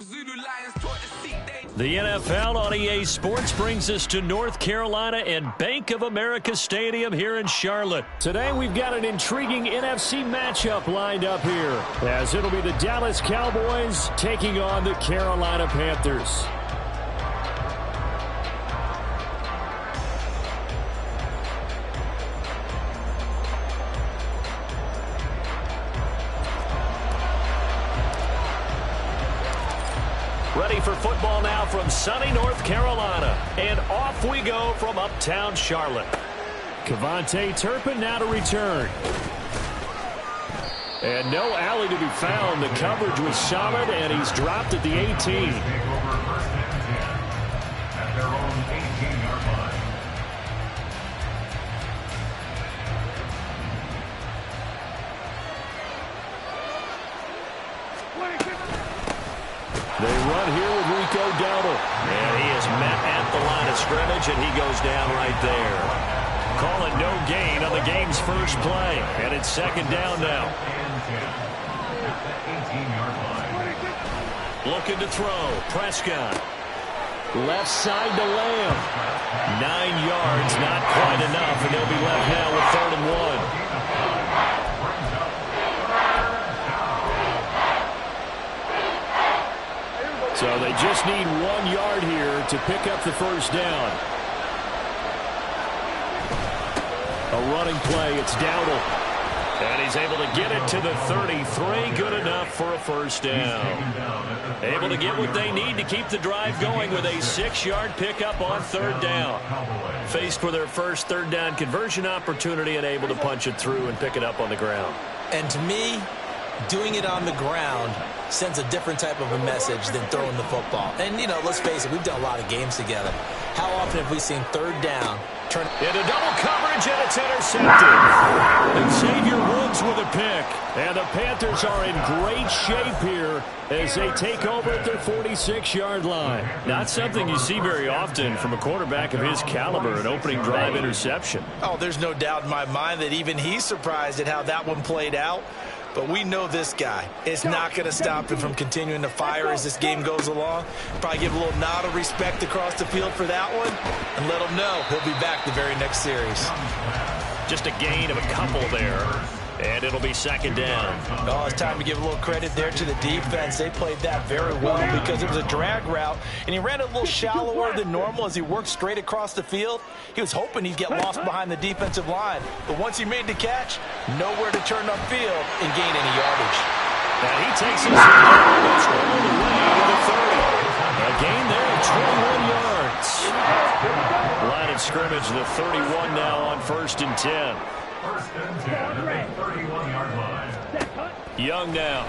The NFL on EA Sports brings us to North Carolina and Bank of America Stadium here in Charlotte. Today we've got an intriguing NFC matchup lined up here, as it'll be the Dallas Cowboys taking on the Carolina Panthers. Ready for football now from sunny North Carolina. And off we go from uptown Charlotte. Kevontae Turpin now to return. And no alley to be found. The coverage was solid, and he's dropped at the 18. They run here with Rico Dowdle. And he is met at the line of scrimmage, and he goes down right there. Call it no gain on the game's first play. And it's second down now. Looking to throw. Prescott. Left side to Lamb. 9 yards, not quite enough, and they'll be left now with 3rd and 1. So they just need 1 yard here to pick up the first down. A running play, it's Dowdle. And he's able to get it to the 33, good enough for a first down. Able to get what they need to keep the drive going with a 6-yard pickup on 3rd down. Faced with their first 3rd down conversion opportunity and able to punch it through and pick it up on the ground. And to me, doing it on the ground sends a different type of a message than throwing the football. And, you know, let's face it, we've done a lot of games together. How often have we seen 3rd down turn into double coverage, and it's intercepted. And Xavier Woods with a pick. And the Panthers are in great shape here as they take over at their 46-yard line. Not something you see very often from a quarterback of his caliber, an opening drive interception. Oh, there's no doubt in my mind that even he's surprised at how that one played out. But we know this guy is not going to stop him from continuing to fire as this game goes along. Probably give a little nod of respect across the field for that one and let him know he'll be back the very next series. Just a gain of a couple there. And it'll be second down. Oh, it's time to give a little credit there to the defense. They played that very well because it was a drag route, and he ran a little shallower than normal as he worked straight across the field. He was hoping he'd get lost behind the defensive line, but once he made the catch, nowhere to turn upfield and gain any yardage. And he takes his yards all the way to the 30. A gain there of 21 yards. Line of scrimmage, the 31 now on 1st and 10. First and 10 at the 31-yard line. Young now.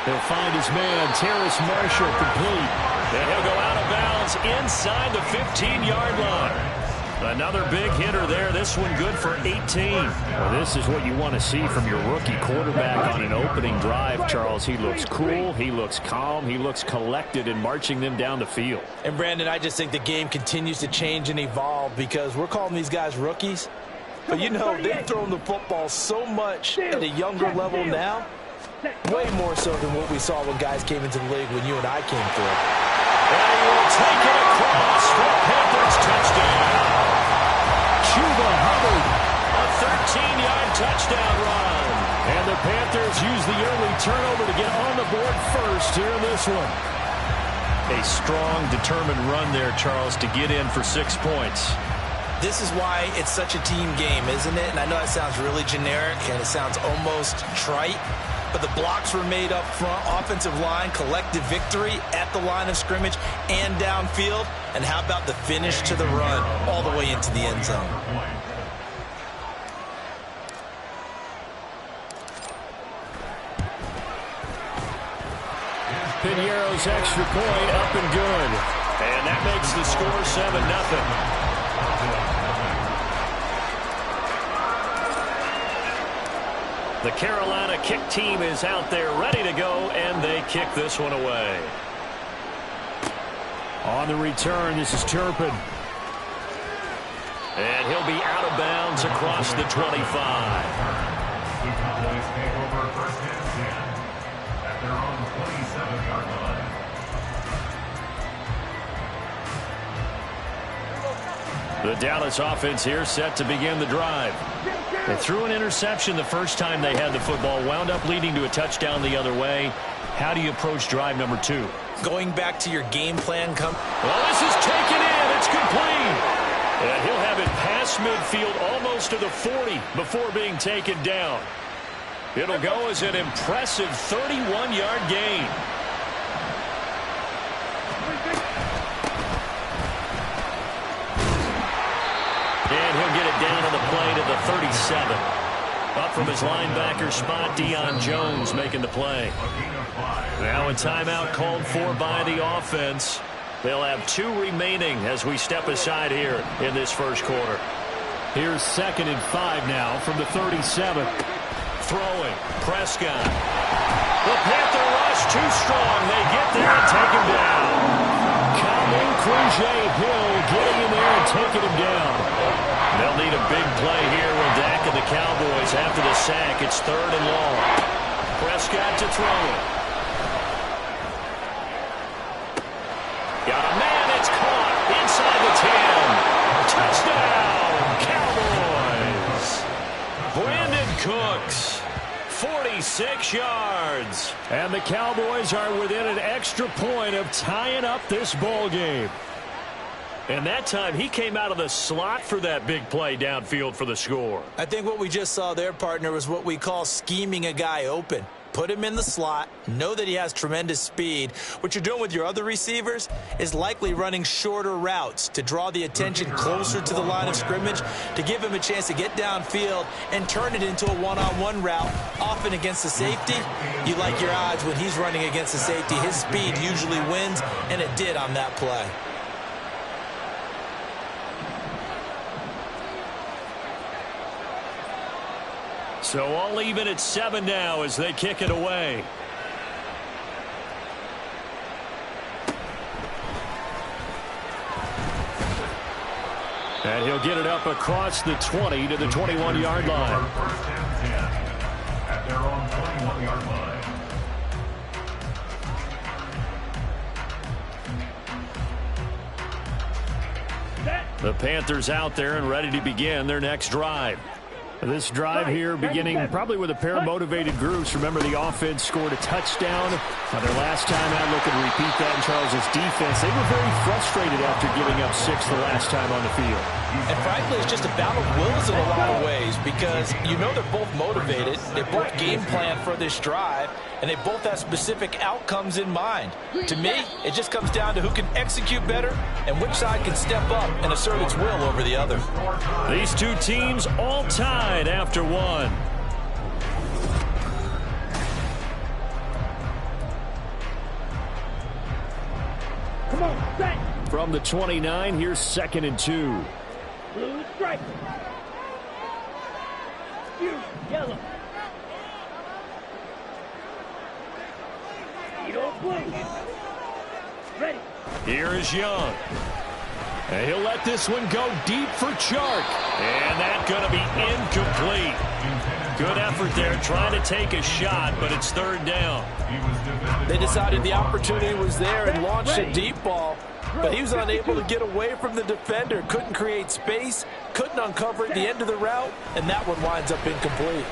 He'll find his man, Terrace Marshall, complete. And he'll go out of bounds inside the 15-yard line. Another big hitter there. This one good for 18. Well, this is what you want to see from your rookie quarterback on an opening drive, Charles. He looks cool. He looks calm. He looks collected in marching them down the field. And, Brandon, I just think the game continues to change and evolve because we're calling these guys rookies. But, you know, they've thrown the football so much at a younger level now, way more so than what we saw when guys came into the league when you and I came through. And he will take it across for a Panthers touchdown. Chuba Hubbard, a 13-yard touchdown run. And the Panthers use the early turnover to get on the board first here in this one. A strong, determined run there, Charles, to get in for 6 points. This is why it's such a team game, isn't it? And I know that sounds really generic and it sounds almost trite, but the blocks were made up front, offensive line, collective victory at the line of scrimmage and downfield. And how about the finish to the run all the way into the end zone? Piñeiro's extra point up and good. And that makes the score 7-0. The Carolina kick team is out there ready to go, and they kick this one away. On the return, this is Turpin. And he'll be out of bounds across the 25. The Dallas offense here set to begin the drive. They threw an interception the first time they had the football, wound up leading to a touchdown the other way. How do you approach drive number 2? Going back to your game plan. Well, this is taken in. It's complete. And he'll have it past midfield almost to the 40 before being taken down. It'll go as an impressive 31-yard gain. And he'll get it down on the play to the 37. Up from his linebacker spot, Deion Jones making the play. Now a timeout called for by the offense. They'll have 2 remaining as we step aside here in this first quarter. Here's 2nd and 5 now from the 37. Throwing, Prescott. The Panther rush too strong. They get there and take him down. Calvin Hill getting in there and taking him down. They'll need a big play here with Dak and the Cowboys after the sack. It's 3rd and long. Prescott to throw it. Got a man. It's caught inside the 10. Touchdown, Cowboys. Brandon Cooks, 46 yards. And the Cowboys are within an extra point of tying up this ball game. And that time he came out of the slot for that big play downfield for the score. I think what we just saw there, partner, was what we call scheming a guy open. Put him in the slot, know that he has tremendous speed. What you're doing with your other receivers is likely running shorter routes to draw the attention closer to the line of scrimmage, to give him a chance to get downfield and turn it into a one-on-one route, often against the safety. You like your odds when he's running against the safety. His speed usually wins, and it did on that play. So all even at 7 now as they kick it away. And he'll get it up across the 20 to the 21-yard line. At their own 21-yard line. The Panthers out there and ready to begin their next drive. This drive here beginning probably with a pair of motivated groups. Remember, the offense scored a touchdown. Their last time out, looking to repeat that in Charles's defense. They were very frustrated after giving up 6 the last time on the field. And frankly, it's just a battle of wills in a lot of ways, because you know they're both motivated. They both game plan for this drive, and they both have specific outcomes in mind. To me, it just comes down to who can execute better and which side can step up and assert its will over the other. These two teams all tied after 1. Come on, set. From the 29, here's 2nd and 2. Blue stripe. Yellow. You don't play. Ready. Here is Young. And he'll let this one go deep for Chark. And that's going to be incomplete. Good effort there trying to take a shot, but it's 3rd down. They decided the opportunity was there and launched a deep ball, but he was unable to get away from the defender. Couldn't create space, couldn't uncover at the end of the route, and that one winds up incomplete.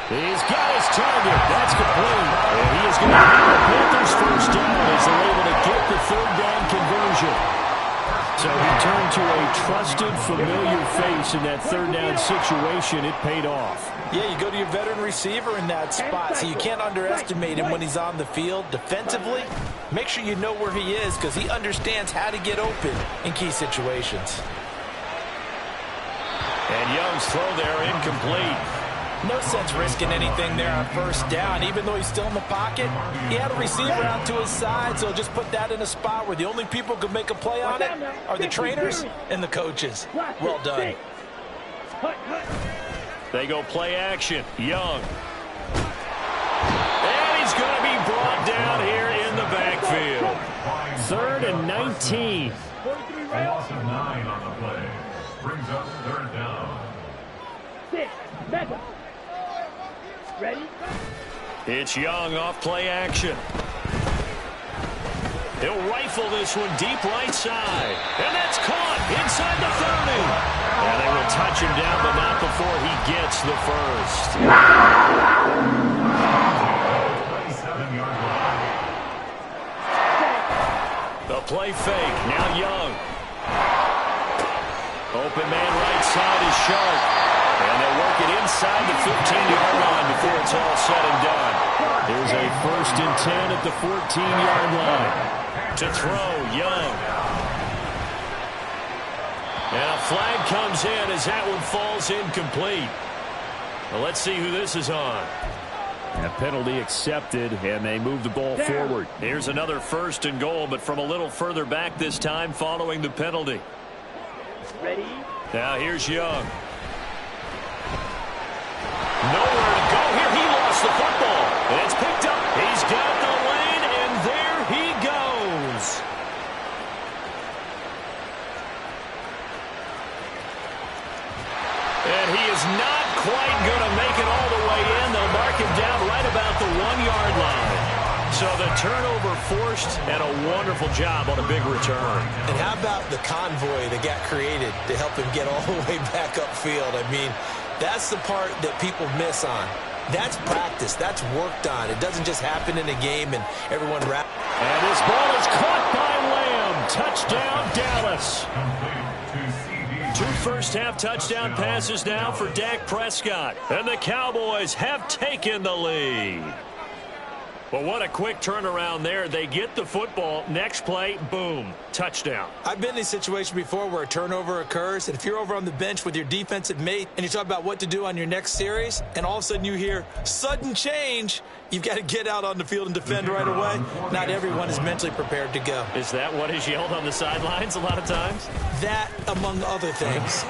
He's got his target. That's complete. And he is going to have the Panthers first down as they're able to get the 3rd down conversion. So he turned to a trusted, familiar face in that 3rd down situation. It paid off. Yeah, you go to your veteran receiver in that spot, so you can't underestimate him when he's on the field. Defensively, make sure you know where he is, because he understands how to get open in key situations. And Young's throw there incomplete. No sense risking anything there on 1st down. Even though he's still in the pocket, he had a receiver out to his side, so just put that in a spot where the only people who can make a play on it are the trainers and the coaches. Well done. They go play action. Young. And he's going to be brought down here in the backfield. 3rd and 19. A loss of 9 on the play. Brings up 3rd down. 6. Mega. Ready? It's Young off play action. He'll rifle this one deep right side. And that's caught inside the 30. And they will touch him down, but not before he gets the first. 27-yard line. The play fake. Now Young. Open man right side is Sharp. And they'll work it inside the 15-yard line before it's all said and done. There's a 1st and 10 at the 14-yard line. To throw, Young. And a flag comes in as that one falls incomplete. Well, let's see who this is on. A penalty accepted, and they move the ball forward. Here's another 1st and goal, but from a little further back this time following the penalty. Ready? Now here's Young. Nowhere to go here. He lost the football. And it's picked up. He's got the lane, and there he goes. And he is not quite going to make it all the way in. They'll mark him down right about the 1-yard line. So the turnover forced, and a wonderful job on a big return. And how about the convoy that got created to help him get all the way back upfield? I mean, that's the part that people miss on. That's practice. That's worked on. It doesn't just happen in a game and everyone wraps. And this ball is caught by Lamb. Touchdown, Dallas. Two first-half touchdown passes now for Dak Prescott. And the Cowboys have taken the lead. Well, what a quick turnaround there. They get the football. Next play, boom, touchdown. I've been in a situation before where a turnover occurs, and if you're over on the bench with your defensive mate and you talk about what to do on your next series, and all of a sudden you hear sudden change, you've got to get out on the field and defend right away. Not everyone is mentally prepared to go. Is that what is yelled on the sidelines a lot of times? That, among other things.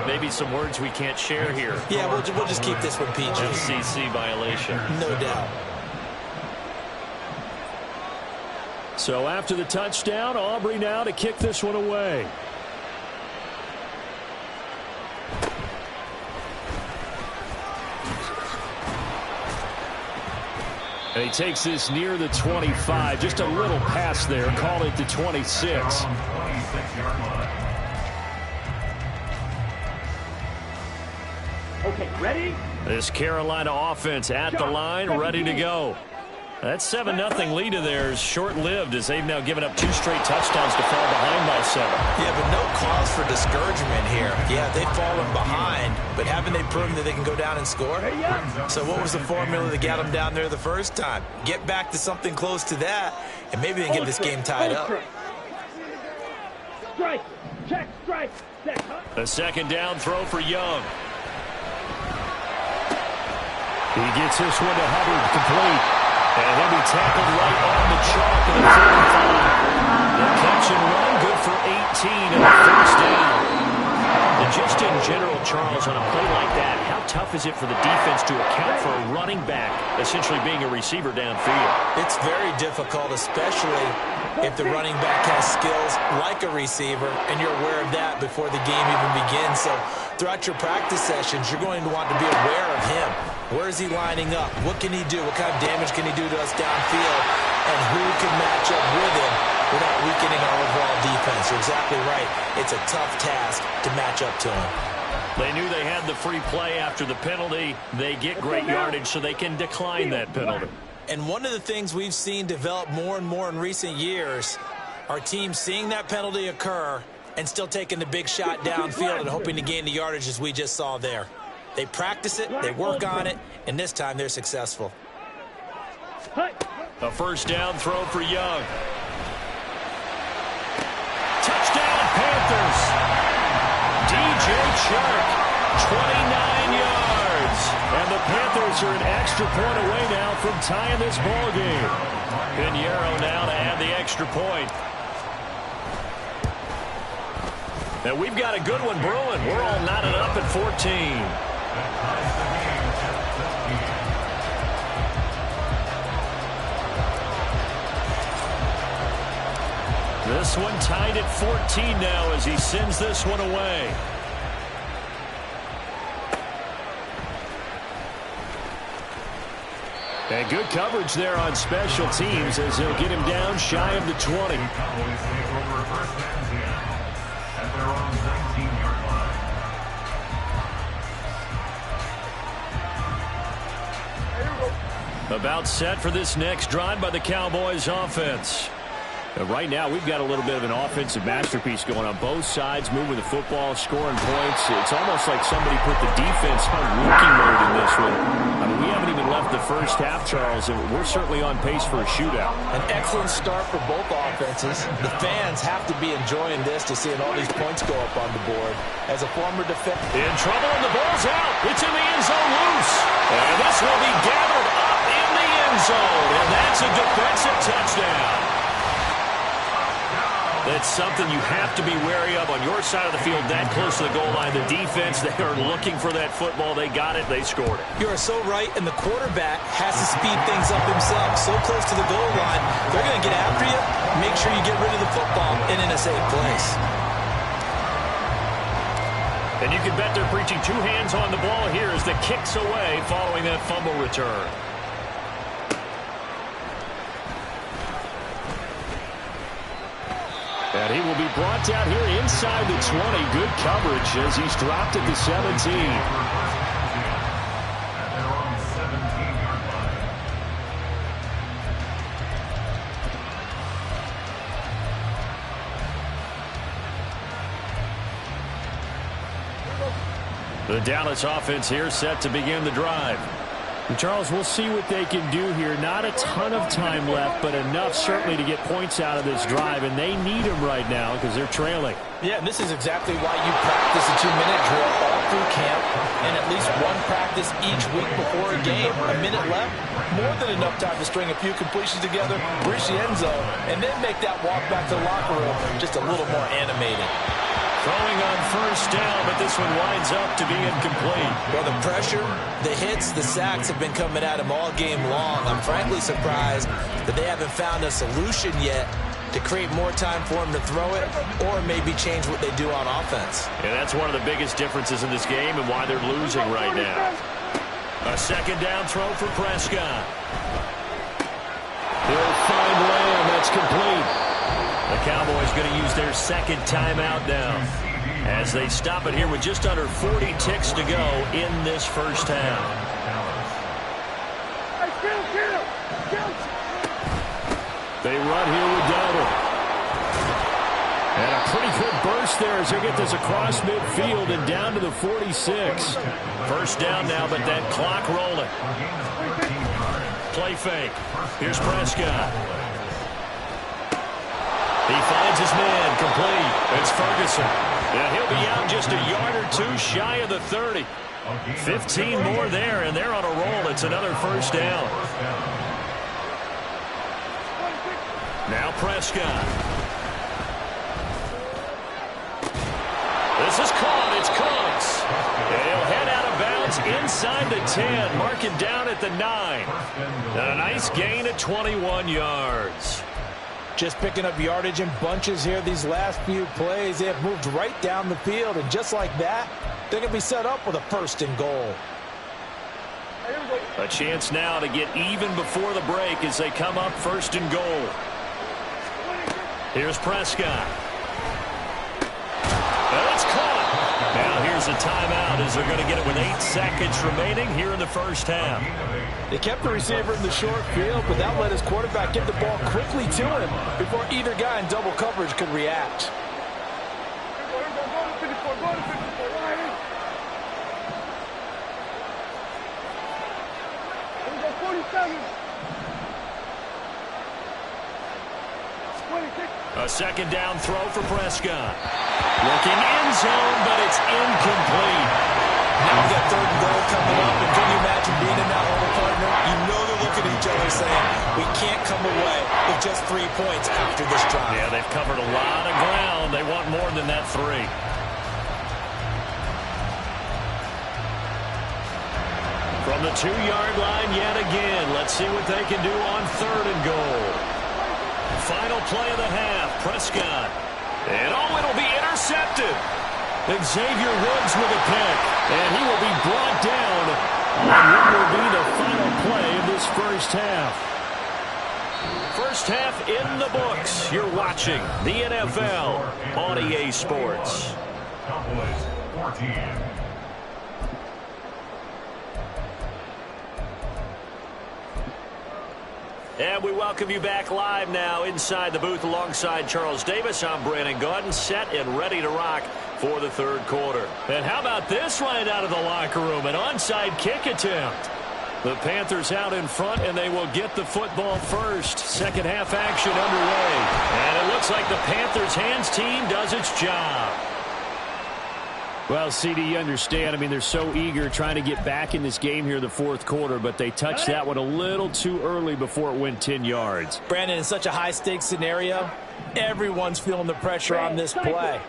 Maybe some words we can't share here. Yeah, we'll just keep this one PG. FCC violation. No doubt. So after the touchdown, Aubrey now to kick this one away. And he takes this near the 25. Just a little pass there. Call it the 26. Okay, ready? This Carolina offense at the line, ready to go. That 7-0 lead of theirs short-lived as they've now given up 2 straight touchdowns to fall behind by 7. Yeah, but no cause for discouragement here. Yeah, they've fallen behind, but haven't they proven that they can go down and score? So what was the formula that got them down there the first time? Get back to something close to that, and maybe they can get this game tied up. Strike, check, strike, set, A second down throw for Young. He gets this one to Hubbard, complete. And he'll be tackled right on the chalk of the 45. The catch and run, good for 18 and a first down. And just in general, Charles, on a play like that, how tough is it for the defense to account for a running back essentially being a receiver downfield? It's very difficult, especially if the running back has skills like a receiver, and you're aware of that before the game even begins. So throughout your practice sessions, you're going to want to be aware of him. Where is he lining up? What can he do? What kind of damage can he do to us downfield? And who can match up with him without weakening our overall defense? You're exactly right. It's a tough task to match up to him. They knew they had the free play after the penalty. They get great yardage so they can decline that penalty. And one of the things we've seen develop more and more in recent years, our team seeing that penalty occur and still taking the big shot downfield and hoping to gain the yardage as we just saw there. They practice it, they work on it, and this time they're successful. A first down throw for Young. Touchdown, Panthers. DJ Chark, 29 yards. And the Panthers are an extra point away now from tying this ball game. Pinheiro now to add the extra point. And we've got a good one brewing. We're all knotted up at 14. This one tied at 14 now as he sends this one away. And good coverage there on special teams as they'll get him down shy of the 20. Cowboys take over first and 10 at their own 19-yard line. About set for this next drive by the Cowboys offense. Right now, we've got a little bit of an offensive masterpiece going on both sides, moving the football, scoring points. It's almost like somebody put the defense on rookie mode in this one. I mean, we haven't even left the first half, Charles, and we're certainly on pace for a shootout. An excellent start for both offenses. The fans have to be enjoying this to seeing all these points go up on the board. As a former defender. In trouble, and the ball's out. It's in the end zone loose. And this will be gathered up in the end zone, and that's a defensive touchdown. That's something you have to be wary of on your side of the field, that close to the goal line. The defense, they are looking for that football. They got it. They scored it. You are so right, and the quarterback has to speed things up himself. So close to the goal line, they're going to get after you. Make sure you get rid of the football and in a safe place. And you can bet they're preaching two hands on the ball here as the kick's away following that fumble return. And he will be brought down here inside the 20. Good coverage as he's dropped at the 17. The Dallas offense here set to begin the drive. And Charles, we'll see what they can do here. Not a ton of time left, but enough certainly to get points out of this drive, and they need them right now because they're trailing. Yeah, and this is exactly why you practice a 2-minute drill all through camp and at least one practice each week before a game. A minute left, more than enough time to string a few completions together, reach the end zone, and then make that walk back to the locker room just a little more animated. Throwing on first down, but this one winds up to be incomplete. Well, the pressure, the hits, the sacks have been coming at him all game long. I'm frankly surprised that they haven't found a solution yet to create more time for him to throw it or maybe change what they do on offense. And that's one of the biggest differences in this game and why they're losing right now. A second down throw for Prescott. He'll find Lamb. That's complete. The Cowboys going to use their second timeout now as they stop it here with just under 40 ticks to go in this first half. They run here with Donald. And a pretty good burst there as they get this across midfield and down to the 46. First down now, but that clock rolling. Play fake. Here's Prescott. He finds his man complete. It's Ferguson. And he'll be out just a yard or two shy of the 30. 15 more there, and they're on a roll. It's another first down. Now Prescott. This is caught. It's Cooks. And he'll head out of bounds inside the 10. Marking down at the 9. And a nice gain of 21 yards. Just picking up yardage in bunches here these last few plays. They have moved right down the field, and just like that, they're going to be set up with a first and goal. A chance now to get even before the break as they come up first and goal. Here's Prescott. And it's caught. Now here's a timeout as they're going to get it with 8 seconds remaining here in the first half. They kept the receiver in the short field, but that let his quarterback get the ball quickly to him before either guy in double coverage could react. A second down throw for Prescott. Looking end zone, but it's incomplete. Now we've got third and goal coming up, and can you imagine being in that hole, partner? You know they're looking at each other saying, we can't come away with just 3 points after this drive. Yeah, they've covered a lot of ground. They want more than that 3. From the 2-yard line yet again. Let's see what they can do on third and goal. Final play of the half. Prescott. And it'll be intercepted. Xavier Woods with a pick. And he will be brought down And what will be the final play of this first half? First half in the books. You're watching the NFL on EA Sports. Cowboys 14. And we welcome you back live now inside the booth alongside Charles Davis. I'm Brandon Gaudin, set and ready to rock for the third quarter. And how about this right out of the locker room? An onside kick attempt. The Panthers out in front, and they will get the football first. Second half action underway. And it looks like the Panthers' hands team does its job. Well, CD, you understand. I mean, they're so eager trying to get back in this game here in the fourth quarter, but they touched that one a little too early before it went 10 yards. Brandon, in such a high-stakes scenario, everyone's feeling the pressure on this play.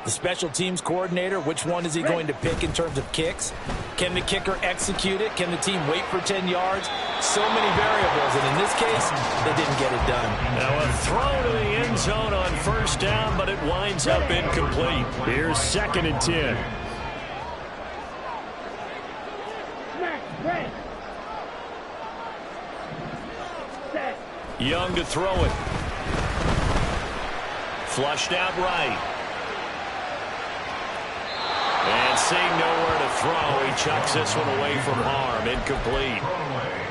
The special teams coordinator, which one is he going to pick in terms of kicks? Can the kicker execute it? Can the team wait for 10 yards? So many variables, and in this case, they didn't get it done. Now a throw to the end zone on first down, but it winds up incomplete. Here's 2nd and 10. Young to throw it. Flushed out right. And seeing nowhere to throw, he chucks this one away from harm. Incomplete.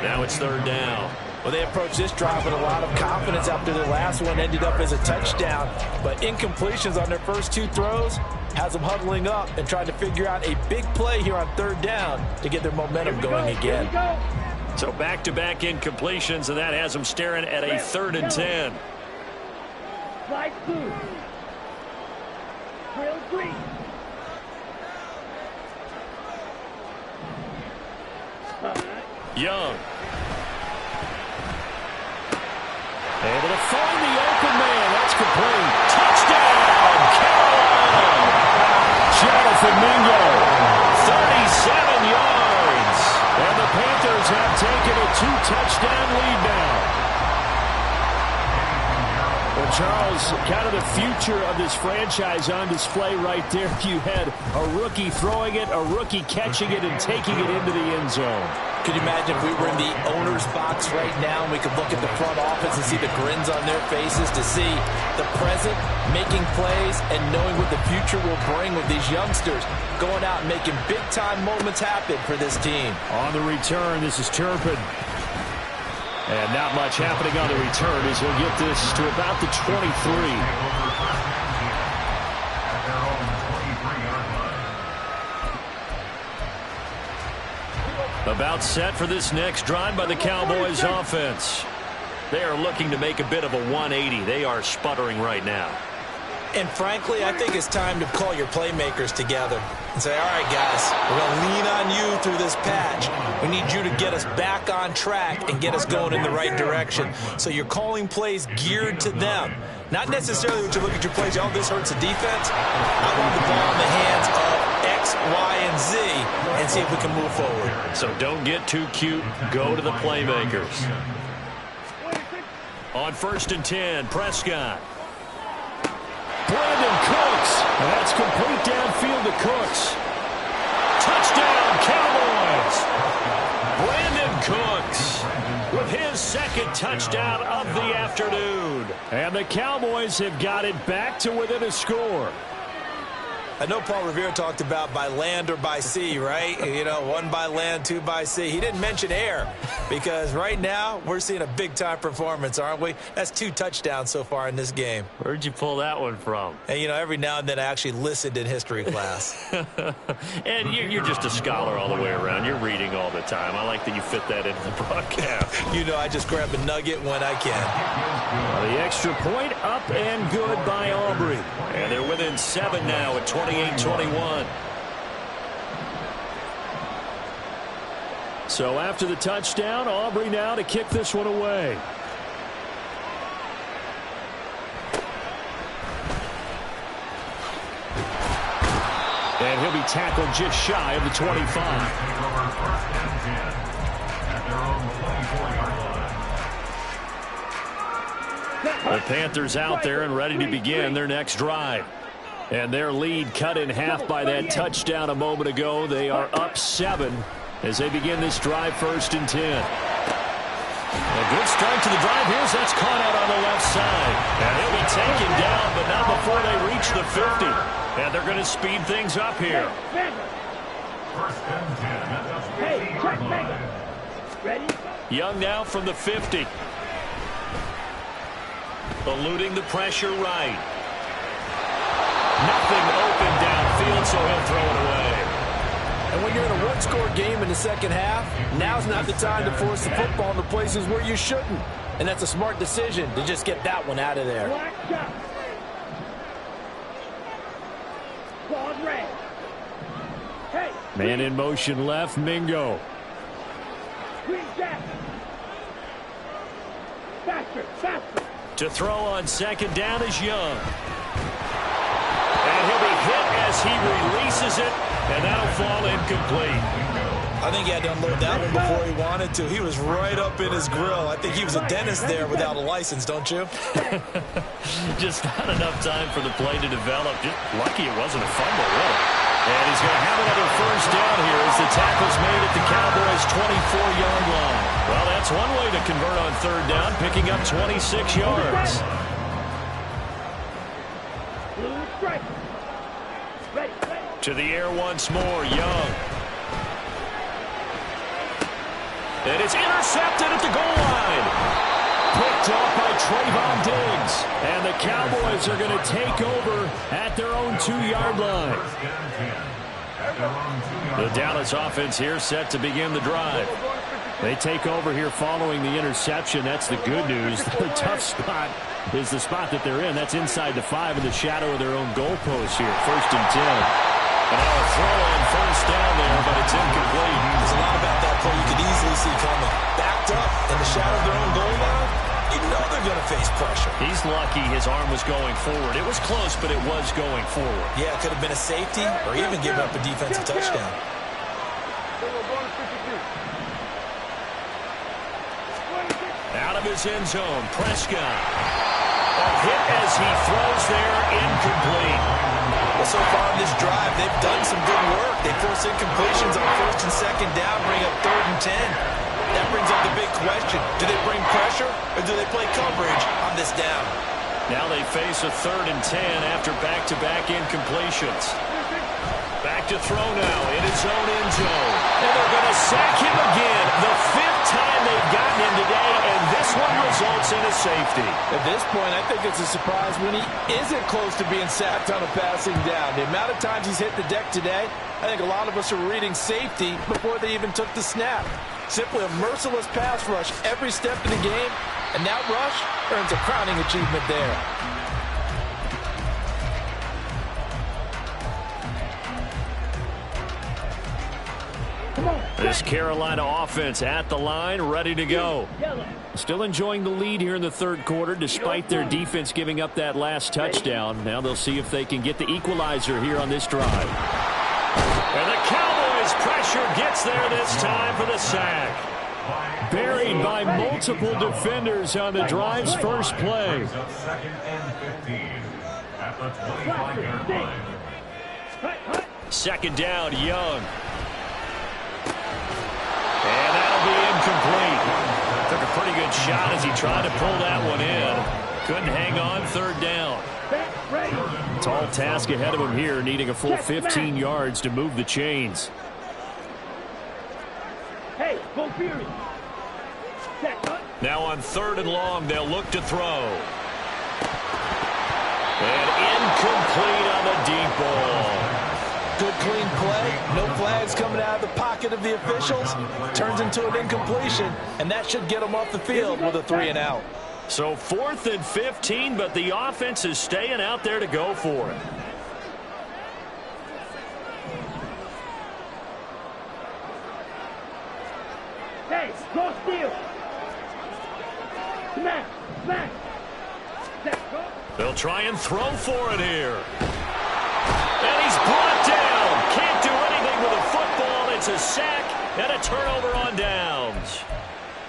Now it's third down. Well, they approached this drive with a lot of confidence after their last one ended up as a touchdown. But incompletions on their first two throws has them huddling up and trying to figure out a big play here on third down to get their momentum going again. So back-to-back incompletions, and that has them staring at a 3rd and 10. Slide two. Drill three. Young. Able to find the open man. That's complete. Touchdown, Carolina. Jonathan Mingo, 37 yards. And the Panthers have taken a 2-touchdown lead now. Well, Charles, kind of the future of this franchise on display right there. You had a rookie throwing it, a rookie catching it, and taking it into the end zone. Could you imagine if we were in the owner's box right now and we could look at the front office and see the grins on their faces, to see the present making plays and knowing what the future will bring with these youngsters going out and making big-time moments happen for this team. On the return, this is Turpin. And not much happening on the return as he'll get this to about the 23. About set for this next drive by the Cowboys offense. They are looking to make a bit of a 180. They are sputtering right now. And frankly, I think it's time to call your playmakers together and say, all right, guys, we're going to lean on you through this patch. We need you to get us back on track and get us going in the right direction. So you're calling plays geared to them. Not necessarily when you look at your plays, oh, this hurts the defense. I want the ball in the hands of X, Y, and Z and see if we can move forward. So don't get too cute. Go to the playmakers. On 1st and 10, Prescott. Brandon Cooks. And that's complete downfield to Cooks. Touchdown, Cowboys. Brandon Cooks with his 2nd touchdown of the afternoon. And the Cowboys have got it back to within a score. I know Paul Revere talked about by land or by sea, right? You know, 1 by land, 2 by sea. He didn't mention air because right now we're seeing a big-time performance, aren't we? That's 2 touchdowns so far in this game. Where'd you pull that one from? And, you know, every now and then I actually listened in history class. And you're just a scholar all the way around. You're reading all the time. I like that you fit that into the broadcast. You know, I just grab a nugget when I can. The extra point up and good by Aubrey. And they're within 7 now at 28-21. So after the touchdown, Aubrey now to kick this one away. And he'll be tackled just shy of the 25. The Panthers out there and ready to begin their next drive. And their lead cut in half by that touchdown a moment ago. They are up 7 as they begin this drive, 1st and 10. A good start to the drive. Here's that's caught out on the left side. And he'll be taken down, but not before they reach the 50. And they're going to speed things up here. First and 10 at the 50-yard line. Ready? Young now from the 50. Eluding the pressure right. Nothing open downfield, so he'll throw it away. And when you're in a one-score game in the second half, now's not the time to force the football in the places where you shouldn't. And that's a smart decision to just get that one out of there. Black shot. Ball red. Hey. Man in motion left, Mingo. Green jack. Faster, faster. To throw on 2nd down is Young. And he'll be hit as he releases it, and that'll fall incomplete. I think he had to unload that one before he wanted to. He was right up in his grill. I think he was a dentist there without a license, don't you? Just not enough time for the play to develop. Just lucky it wasn't a fumble, really. And he's going to have another 1st down here as the tackle's made at the Cowboys' 24-yard line. Well, that's one way to convert on 3rd down, picking up 26 yards. Blue strike. Ready, ready. To the air once more, Young. And it's intercepted at the goal line. Picked off by Trayvon Diggs. And the Cowboys are going to take over at their own 2-yard line. First and 10 at their own 2-yard The Dallas offense here set to begin the drive. They take over here following the interception. That's the good news. Their tough spot is the spot that they're in. That's inside the 5 in the shadow of their own goalpost here. 1st and 10. And now a throw on 1st down there, but it's incomplete. There's a lot about that play you could easily see coming. Backed up in the shadow of their own goal line, you know they're going to face pressure. He's lucky his arm was going forward. It was close, but it was going forward. Yeah, it could have been a safety or even giving up a defensive touchdown. Out of his end zone, Prescott. A hit as he throws there, incomplete. Well, so far in this drive, they've done some good work. They force incompletions on 1st and 2nd down, bring up 3rd and 10. That brings up the big question. Do they bring pressure or do they play coverage on this down? Now they face a 3rd and 10 after back-to-back incompletions. Back to throw now in his own end zone. And they're going to sack him again. The 5th time they've gotten him today, and this one results in a safety. At this point, I think it's a surprise when he isn't close to being sacked on a passing down. The amount of times he's hit the deck today, I think a lot of us are reading safety before they even took the snap. Simply a merciless pass rush every step of the game, and that rush earns a crowning achievement there. This Carolina offense at the line, ready to go. Still enjoying the lead here in the 3rd quarter, despite their defense giving up that last touchdown. Now they'll see if they can get the equalizer here on this drive. And the Cowboys pressure gets there this time for the sack. Buried by multiple defenders on the drive's first play. brings up 2nd and 15 at the 25-yard line. 2nd down, Young. And that'll be incomplete. Took a pretty good shot as he tried to pull that one in. Couldn't hang on 3rd down. Tall task ahead of him here, needing a full 15 yards to move the chains. Hey, go Fury. Now on 3rd and long, they'll look to throw. And incomplete on the deep ball. Good clean play, no flags coming out of the pocket of the officials. Turns into an incompletion, and that should get them off the field with a 3 and out. So 4th and 15, but the offense is staying out there to go for it. Hey, go steal. Smash, smash. They'll try and throw for it here. And he's brought down. Can't do anything with a football. It's a sack and a turnover on downs.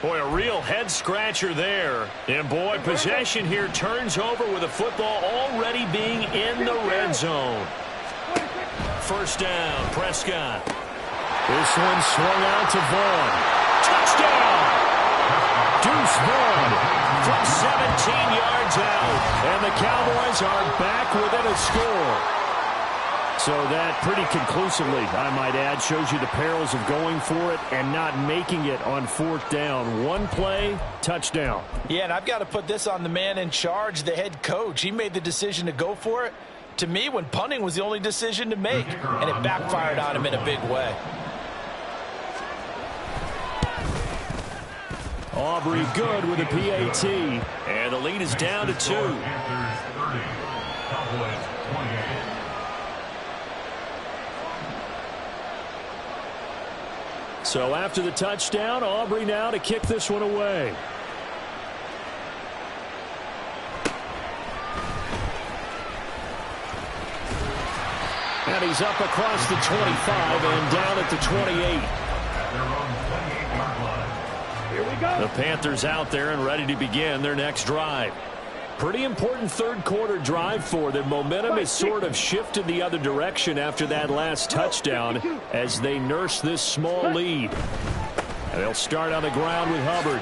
Boy, a real head-scratcher there. And, boy, possession here turns over with a football already being in the red zone. 1st down, Prescott. This one swung out to Vaughn. Touchdown! Deuce Vaughn from 17 yards out. And the Cowboys are back within a score. So that pretty conclusively, I might add, shows you the perils of going for it and not making it on fourth down. One play, touchdown. Yeah, and I've got to put this on the man in charge, the head coach. He made the decision to go for it. To me, when punting was the only decision to make, and it backfired on him in a big way. Aubrey good with a PAT. And the lead is down to 2. Panthers 30, Cowboys 28. So after the touchdown, Aubrey now to kick this one away. And he's up across the 25 and down at the 28. Here we go. The Panthers out there and ready to begin their next drive. Pretty important third quarter drive for them. Momentum has sort of shifted the other direction after that last touchdown as they nurse this small lead. And they'll start on the ground with Hubbard.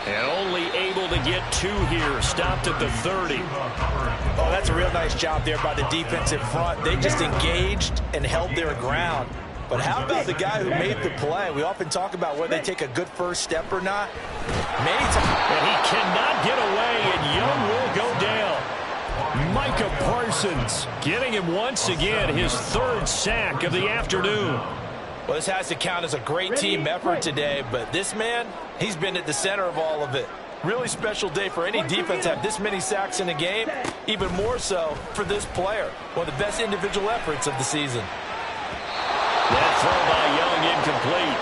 And only able to get 2 here. Stopped at the 30. Oh, that's a real nice job there by the defensive front. They just engaged and held their ground. But how about the guy who made the play? We often talk about whether they take a good first step or not. And he cannot get away, and Young will go down. Micah Parsons getting him once again, his 3rd sack of the afternoon. Well, this has to count as a great team effort today, but this man, he's been at the center of all of it. Really special day for any defense to have this many sacks in a game, even more so for this player. One of the best individual efforts of the season. That throw by Young incomplete.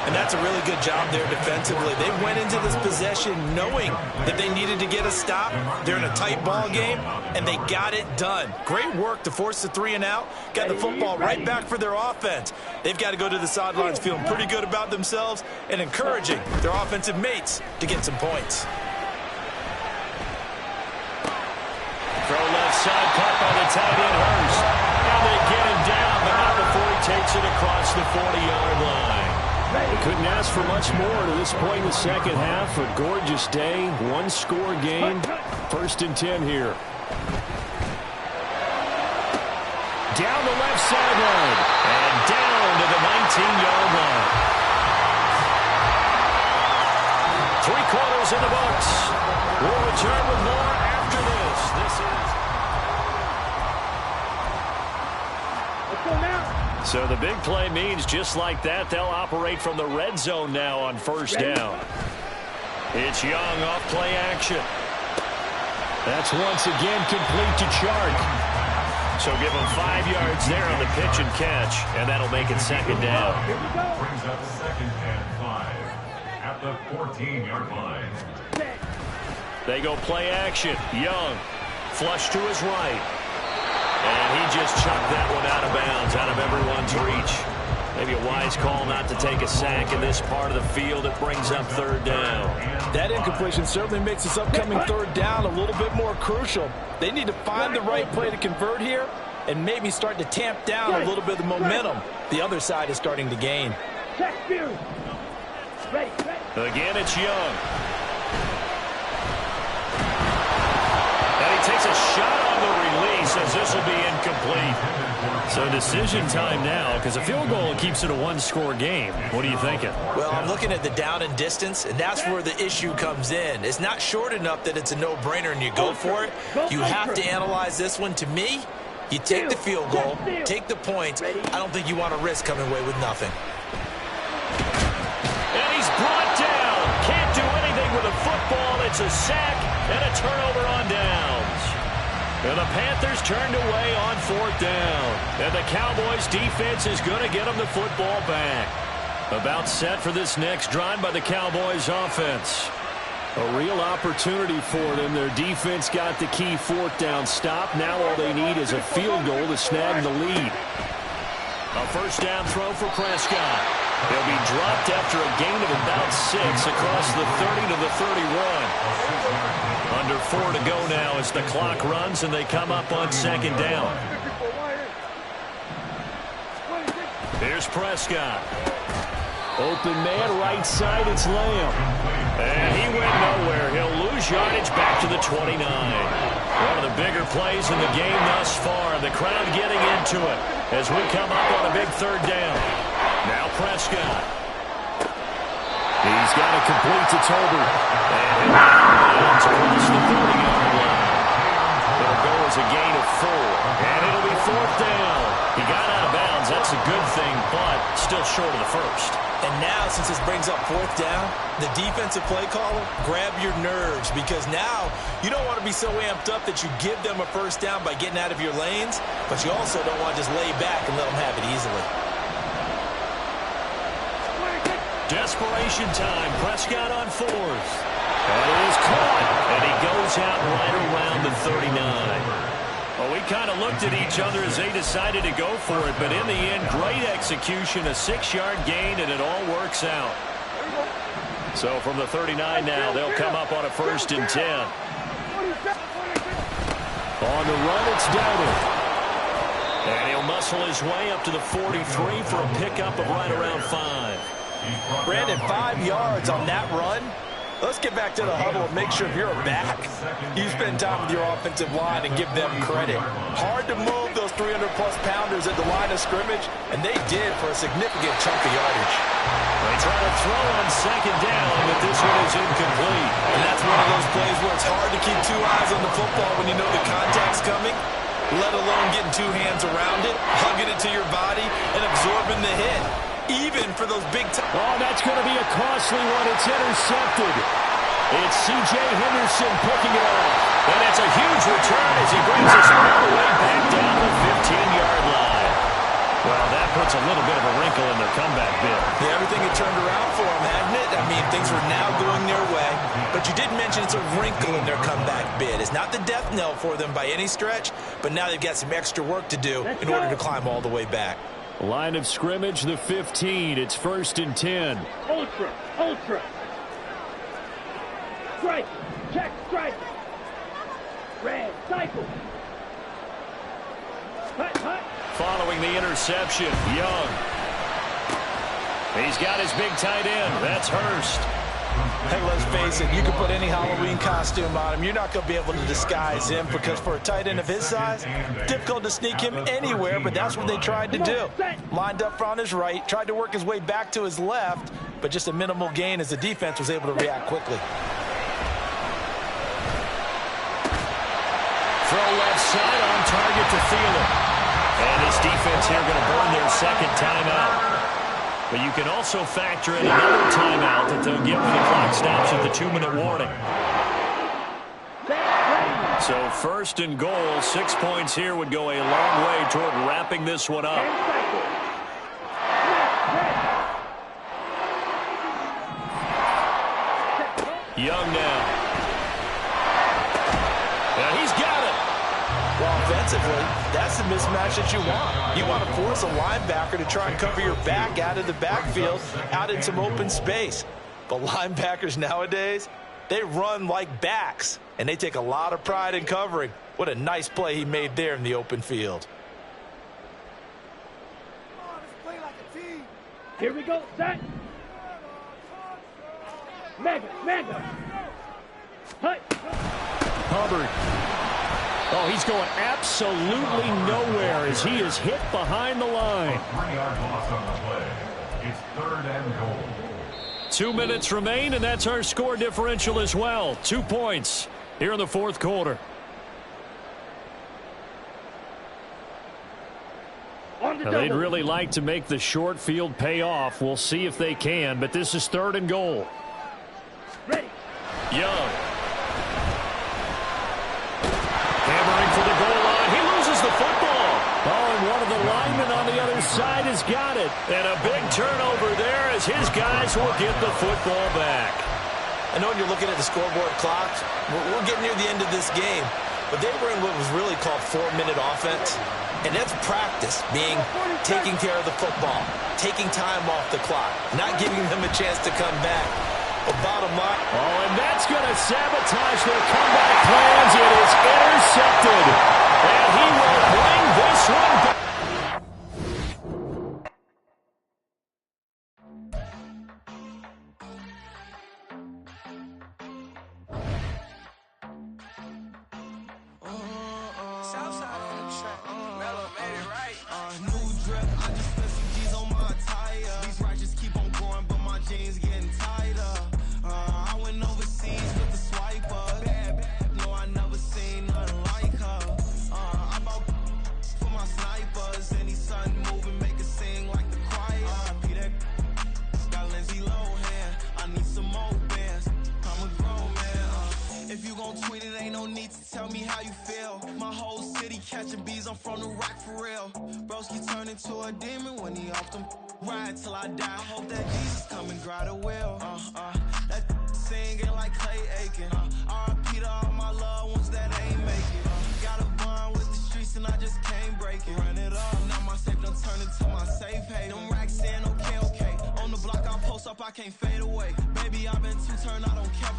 And that's a really good job there defensively. They went into this possession knowing that they needed to get a stop. They're in a tight ball game, and they got it done. Great work to force the 3 and out. Got the football right back for their offense. They've got to go to the sidelines feeling pretty good about themselves and encouraging their offensive mates to get some points. Throw left side, caught by the tight end Hurst. Now they get him down, but not before he takes it across the 40-yard line. They couldn't ask for much more to this point in the second half. A gorgeous day, 1-score game. 1st and 10 here. Down the left sideline and down to the 19-yard line. 3 quarters in the books. We'll return with more after this. This is... Let's go now. So the big play means just like that, they'll operate from the red zone now on 1st down. It's Young off play action. That's once again complete to Chark. So give him 5 yards there on the pitch and catch, and that'll make it 2nd down. Brings up 2nd and 5 at the 14-yard line. They go play action. Young, flush to his right. And he just chucked that one out of bounds, out of everyone's reach. Maybe a wise call not to take a sack in this part of the field. It brings up 3rd down. That incompletion certainly makes this upcoming 3rd down a little bit more crucial. They need to find the right play to convert here and maybe start to tamp down a little bit of the momentum the other side is starting to gain. Check Fury. Ready. Again, it's Young. And he takes a shot on the release as this will be incomplete. So decision time now, because a field goal keeps it a 1-score game. What are you thinking? Well, I'm looking at the down and distance, and that's where the issue comes in. It's not short enough that it's a no-brainer and you go for it. You have to analyze this one. To me, you take the field goal, take the points. I don't think you want to risk coming away with nothing. And he's brought down. Can't do anything with a football. It's a sack and a turnover on downs. And the Panthers turned away on 4th down. And the Cowboys defense is going to get them the football back. About set for this next drive by the Cowboys offense. A real opportunity for them. Their defense got the key 4th down stop. Now all they need is a field goal to snag the lead. A 1st down throw for Prescott. He'll be dropped after a gain of about 6 across the 30 to the 31. Under 4 to go now as the clock runs and they come up on 2nd down. Here's Prescott. Open man, right side, it's Lamb. And he went nowhere. He'll lose yardage back to the 29. One of the bigger plays in the game thus far. The crowd getting into it as we come up on a big third down. Now Prescott. He's got it complete to Toby. And he'll bounce across the 30-yard line. It'll go as a gain of 4. And it'll be 4th down. He got out of bounds. That's a good thing, but still short of the first. And now, since this brings up 4th down, the defensive play caller, grab your nerves, because now you don't want to be so amped up that you give them a first down by getting out of your lanes, but you also don't want to just lay back and let them have it easily. Desperation time. Prescott on 4th. And it is caught. And he goes out right around the 39. Well, we kind of looked at each other as they decided to go for it, but in the end, great execution, a 6-yard gain, and it all works out. So from the 39 now, they'll come up on a 1st and 10. On the run, it's Dowdle. And he'll muscle his way up to the 43 for a pickup of right around 5. Brandon, 5 yards on that run. Let's get back to the huddle and make sure if you're a back, you spend time with your offensive line and give them credit. Hard to move those 300-plus pounders at the line of scrimmage, and they did for a significant chunk of yardage. They try to throw on 2nd down, but this one is incomplete. And that's one of those plays where it's hard to keep 2 eyes on the football when you know the contact's coming, let alone getting 2 hands around it, hugging it to your body, and absorbing the hit. Even for those big time. Oh, that's going to be a costly one. It's intercepted. It's C.J. Henderson picking it off. And it's a huge return as he brings us all the way back down the 15-yard line. Well, that puts a little bit of a wrinkle in their comeback bid. Yeah, everything had turned around for them, hadn't it? I mean, things were now going their way. But you did mention it's a wrinkle in their comeback bid. It's not the death knell for them by any stretch, but now they've got some extra work to do in order to climb all the way back. Line of scrimmage, the 15. It's 1st and 10. Ultra. Strike. Check, strike. Red, cycle. Hut. Following the interception, Young. He's got his big tight end. That's Hurst. Hey, let's face it, you can put any Halloween costume on him. You're not going to be able to disguise him because for a tight end of his size, difficult to sneak him anywhere, but that's what they tried to do. Lined up on his right, tried to work his way back to his left, but just a minimal gain as the defense was able to react quickly. Throw left side on target to Thielen. And this defense here going to burn their 2nd timeout. But you can also factor in another timeout that they'll get when the clock stops at the 2-minute warning. So 1st and goal, 6 points here would go a long way toward wrapping this one up. Young now. And he's got it. Well, offensively, that's the mismatch that you want. You want to force a linebacker to try and cover your back out of the backfield, out in some open space. But linebackers nowadays, they run like backs, and they take a lot of pride in covering. What a nice play he made there in the open field. Here we go, set. Mega. Hut. Hubbard. Oh, he's going absolutely nowhere as he is hit behind the line. 3-yard loss on the play. It's 3rd and goal. 2 minutes remain, and that's our score differential as well. 2 points here in the 4th quarter. Now, they'd really like to make the short field pay off. We'll see if they can, but this is 3rd and goal. Ready. Young. Hammering for the goal line. He loses the football. Oh, and one of the linemen on the other side has got it. And a big turnover there as his guys will get the football back. I know when you're looking at the scoreboard clock, we're getting near the end of this game, but they were in what was really called 4-minute offense. And that's practice, being taking care of the football, taking time off the clock, not giving them a chance to come back. But bottom line. Oh, and that's going to sabotage their comeback plans. It is intercepted. And he will bring this one back. from the rock for real. Broski turn into a demon when he off them. Ride till I die. I hope that Jesus come and grab the wheel. That singing like Clay Aiken. R.I.P. to all my loved ones that ain't make it. Got a bond with the streets and I just can't break it. Run it up, now my safe done turned into my safe haven. Them racks in, okay. On the block I post up, I can't fade away. Baby, I've been too turned, I don't care about